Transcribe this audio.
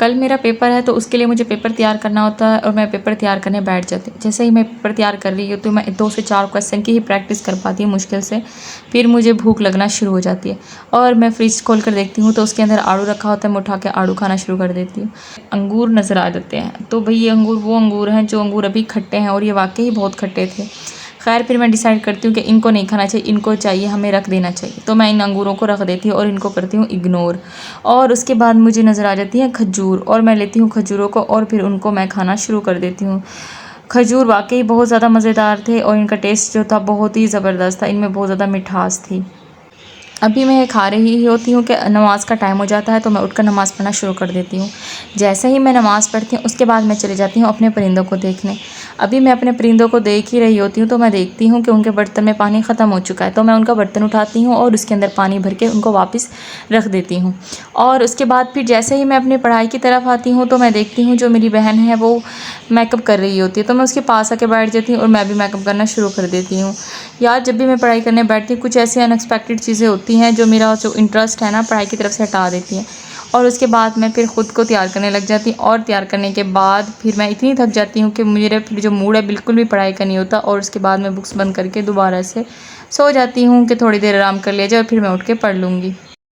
कल मेरा पेपर है तो उसके लिए मुझे पेपर तैयार करना होता है और मैं पेपर तैयार करने बैठ जाती हूँ। जैसे ही मैं पेपर तैयार कर रही हूँ तो मैं 2 से 4 क्वेश्चन की ही प्रैक्टिस कर पाती हूँ मुश्किल से। फिर मुझे भूख लगना शुरू हो जाती है और मैं फ्रिज खोल कर देखती हूँ तो उसके अंदर आड़ू रखा होता है। मैं उठा के आड़ू खाना शुरू कर देती हूँ। अंगूर नज़र आ जाते हैं तो भाई ये अंगूर वो अंगूर हैं जो अंगूर अभी खट्टे हैं और ये वाकई ही बहुत खट्टे थे। खैर फिर मैं डिसाइड करती हूँ कि इनको नहीं खाना चाहिए, इनको चाहिए हमें रख देना चाहिए। तो मैं इन अंगूरों को रख देती हूँ और इनको करती हूँ इग्नोर। और उसके बाद मुझे नज़र आ जाती है खजूर और मैं लेती हूँ खजूरों को और फिर उनको मैं खाना शुरू कर देती हूँ। खजूर वाकई बहुत ज़्यादा मज़ेदार थे और इनका टेस्ट जो था बहुत ही ज़बरदस्त था, इनमें बहुत ज़्यादा मिठास थी। अभी मैं खा रही ही होती हूँ कि नमाज़ का टाइम हो जाता है तो मैं उठकर नमाज़ पढ़ना शुरू कर देती हूँ। जैसे ही मैं नमाज़ पढ़ती हूँ उसके बाद मैं चली जाती हूँ अपने परिंदों को देखने। अभी मैं अपने परिंदों को देख ही रही होती हूँ तो मैं देखती हूँ कि उनके बर्तन में पानी ख़त्म हो चुका है। तो मैं उनका बर्तन उठाती हूँ और उसके अंदर पानी भर के उनको वापस रख देती हूँ। और उसके बाद फिर जैसे ही मैं अपनी पढ़ाई की तरफ आती हूँ तो मैं देखती हूँ जो मेरी बहन है वो मेकअप कर रही होती है तो मैं उसके पास आके बैठ जाती हूँ और मैं भी मेकअप करना शुरू कर देती हूँ। यार जब भी मैं पढ़ाई करने बैठती हूँ कुछ ऐसी अनएक्सपेक्टेड चीज़ें होती हैं जो मेरा जो इंटरेस्ट है ना पढ़ाई की तरफ से हटा देती हैं। और उसके बाद मैं फिर ख़ुद को तैयार करने लग जाती हूँ और तैयार करने के बाद फिर मैं इतनी थक जाती हूँ कि मेरा फिर जो मूड है बिल्कुल भी पढ़ाई का नहीं होता। और उसके बाद मैं बुक्स बंद करके दोबारा से सो जाती हूँ कि थोड़ी देर आराम कर लिया जाए और फिर मैं उठ के पढ़ लूँगी।